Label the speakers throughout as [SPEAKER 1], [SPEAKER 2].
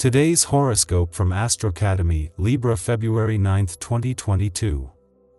[SPEAKER 1] Today's horoscope from Astrocademy, Libra February 9, 2022.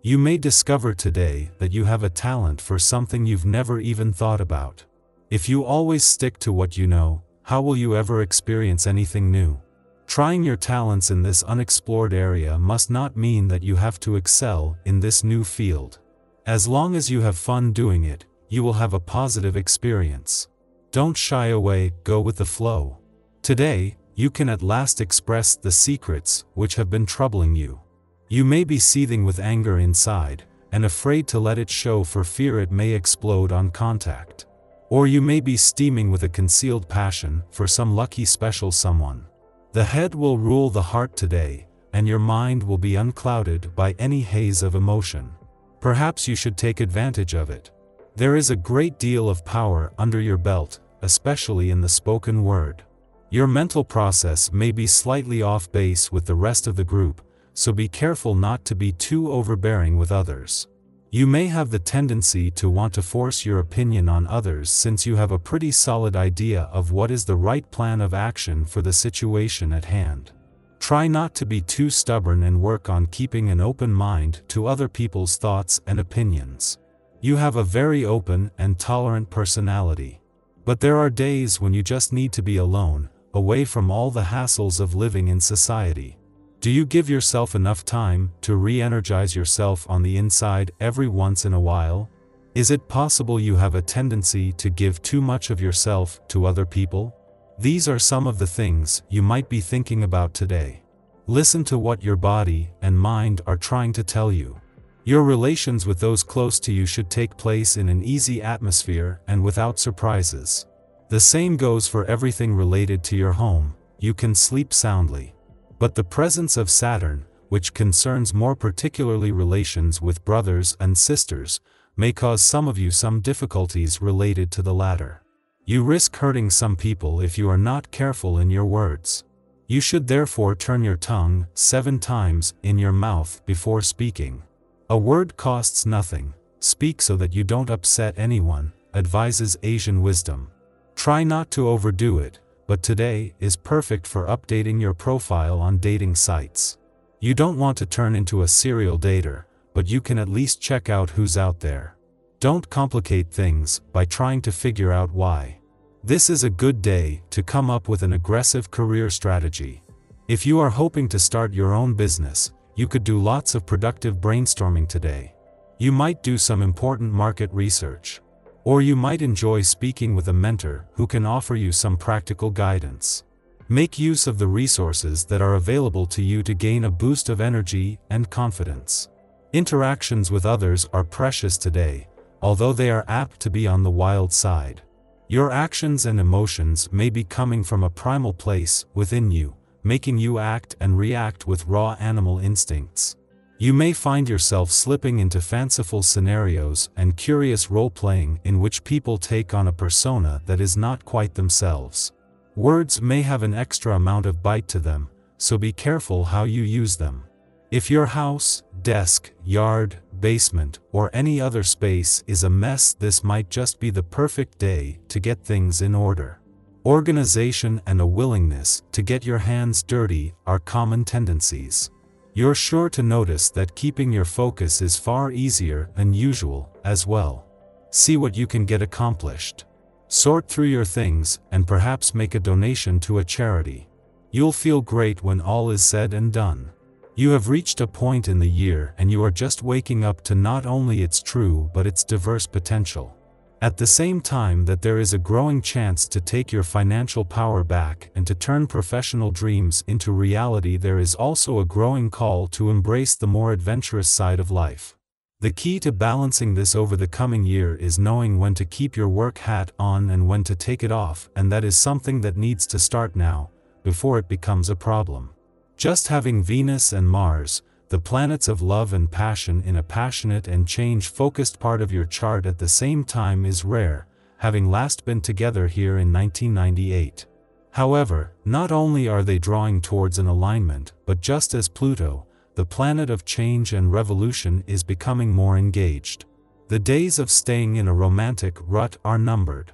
[SPEAKER 1] You may discover today that you have a talent for something you've never even thought about. If you always stick to what you know, how will you ever experience anything new? Trying your talents in this unexplored area must not mean that you have to excel in this new field. As long as you have fun doing it, you will have a positive experience. Don't shy away, go with the flow. Today, you can at last express the secrets which have been troubling you. You may be seething with anger inside, and afraid to let it show for fear it may explode on contact. Or you may be steaming with a concealed passion for some lucky special someone. The head will rule the heart today, and your mind will be unclouded by any haze of emotion. Perhaps you should take advantage of it. There is a great deal of power under your belt, especially in the spoken word. Your mental process may be slightly off base with the rest of the group, so be careful not to be too overbearing with others. You may have the tendency to want to force your opinion on others since you have a pretty solid idea of what is the right plan of action for the situation at hand. Try not to be too stubborn and work on keeping an open mind to other people's thoughts and opinions. You have a very open and tolerant personality. But there are days when you just need to be alone, away from all the hassles of living in society. Do you give yourself enough time to re-energize yourself on the inside every once in a while? Is it possible you have a tendency to give too much of yourself to other people? These are some of the things you might be thinking about today. Listen to what your body and mind are trying to tell you. Your relations with those close to you should take place in an easy atmosphere and without surprises. The same goes for everything related to your home. You can sleep soundly. But the presence of Saturn, which concerns more particularly relations with brothers and sisters, may cause some of you some difficulties related to the latter. You risk hurting some people if you are not careful in your words. You should therefore turn your tongue 7 times in your mouth before speaking. A word costs nothing. Speak so that you don't upset anyone, advises Asian wisdom. Try not to overdo it, but today is perfect for updating your profile on dating sites. You don't want to turn into a serial dater, but you can at least check out who's out there. Don't complicate things by trying to figure out why. This is a good day to come up with an aggressive career strategy. If you are hoping to start your own business, you could do lots of productive brainstorming today. You might do some important market research. Or you might enjoy speaking with a mentor who can offer you some practical guidance. Make use of the resources that are available to you to gain a boost of energy and confidence. Interactions with others are precious today, although they are apt to be on the wild side. Your actions and emotions may be coming from a primal place within you, making you act and react with raw animal instincts. You may find yourself slipping into fanciful scenarios and curious role-playing in which people take on a persona that is not quite themselves. Words may have an extra amount of bite to them, so be careful how you use them. If your house, desk, yard, basement, or any other space is a mess, this might just be the perfect day to get things in order. Organization and a willingness to get your hands dirty are common tendencies. You're sure to notice that keeping your focus is far easier than usual as well. See what you can get accomplished. Sort through your things and perhaps make a donation to a charity. You'll feel great when all is said and done. You have reached a point in the year and you are just waking up to not only its true but its diverse potential. At the same time that there is a growing chance to take your financial power back and to turn professional dreams into reality, there is also a growing call to embrace the more adventurous side of life. The key to balancing this over the coming year is knowing when to keep your work hat on and when to take it off, and that is something that needs to start now, before it becomes a problem. Just having Venus and Mars, the planets of love and passion, in a passionate and change-focused part of your chart at the same time is rare, having last been together here in 1998. However, not only are they drawing towards an alignment, but just as Pluto, the planet of change and revolution, is becoming more engaged. The days of staying in a romantic rut are numbered.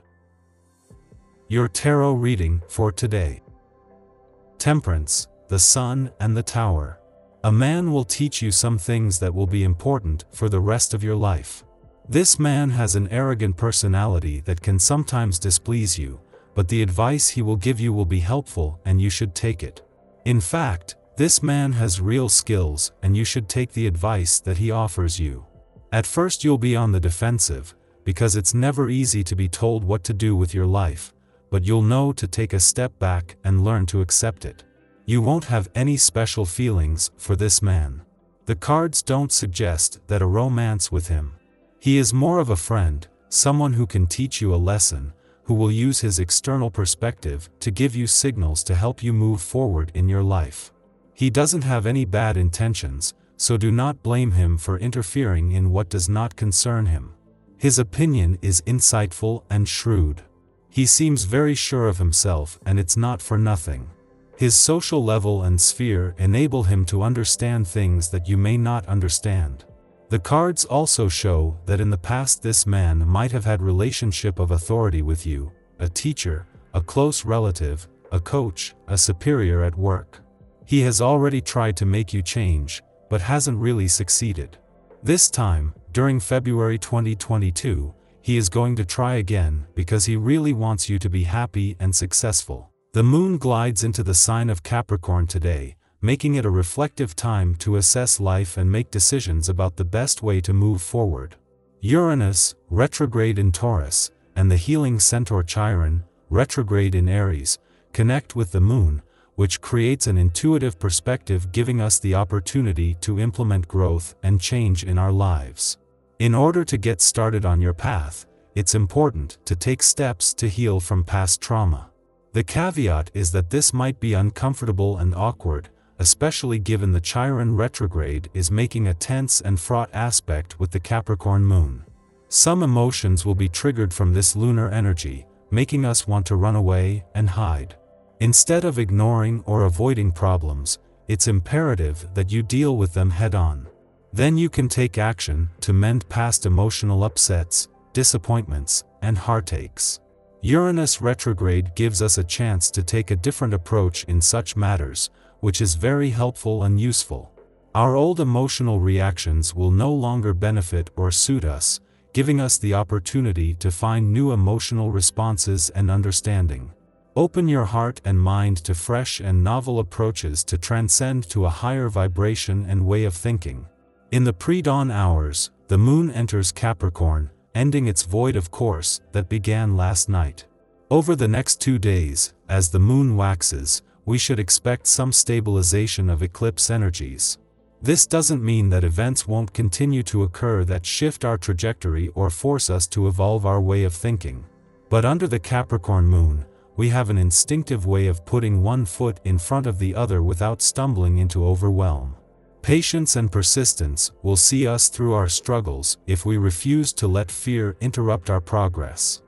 [SPEAKER 1] Your tarot reading for today. Temperance, the Sun and the Tower. A man will teach you some things that will be important for the rest of your life. This man has an arrogant personality that can sometimes displease you, but the advice he will give you will be helpful and you should take it. In fact, this man has real skills and you should take the advice that he offers you. At first you'll be on the defensive, because it's never easy to be told what to do with your life, but you'll know to take a step back and learn to accept it. You won't have any special feelings for this man. The cards don't suggest that a romance with him. He is more of a friend, someone who can teach you a lesson, who will use his external perspective to give you signals to help you move forward in your life. He doesn't have any bad intentions, so do not blame him for interfering in what does not concern him. His opinion is insightful and shrewd. He seems very sure of himself and it's not for nothing. His social level and sphere enable him to understand things that you may not understand. The cards also show that in the past this man might have had relationship of authority with you, a teacher, a close relative, a coach, a superior at work. He has already tried to make you change, but hasn't really succeeded. This time, during February 2022, he is going to try again because he really wants you to be happy and successful. The moon glides into the sign of Capricorn today, making it a reflective time to assess life and make decisions about the best way to move forward. Uranus, retrograde in Taurus, and the healing centaur Chiron, retrograde in Aries, connect with the moon, which creates an intuitive perspective giving us the opportunity to implement growth and change in our lives. In order to get started on your path, it's important to take steps to heal from past trauma. The caveat is that this might be uncomfortable and awkward, especially given the Chiron retrograde is making a tense and fraught aspect with the Capricorn moon. Some emotions will be triggered from this lunar energy, making us want to run away and hide. Instead of ignoring or avoiding problems, it's imperative that you deal with them head-on. Then you can take action to mend past emotional upsets, disappointments, and heartaches. Uranus retrograde gives us a chance to take a different approach in such matters, which is very helpful and useful. Our old emotional reactions will no longer benefit or suit us, giving us the opportunity to find new emotional responses and understanding. Open your heart and mind to fresh and novel approaches to transcend to a higher vibration and way of thinking. In the pre-dawn hours, the moon enters Capricorn, ending its void of course that began last night. Over the next 2 days, as the moon waxes, we should expect some stabilization of eclipse energies. This doesn't mean that events won't continue to occur that shift our trajectory or force us to evolve our way of thinking. But under the Capricorn moon, we have an instinctive way of putting one foot in front of the other without stumbling into overwhelm. Patience and persistence will see us through our struggles if we refuse to let fear interrupt our progress.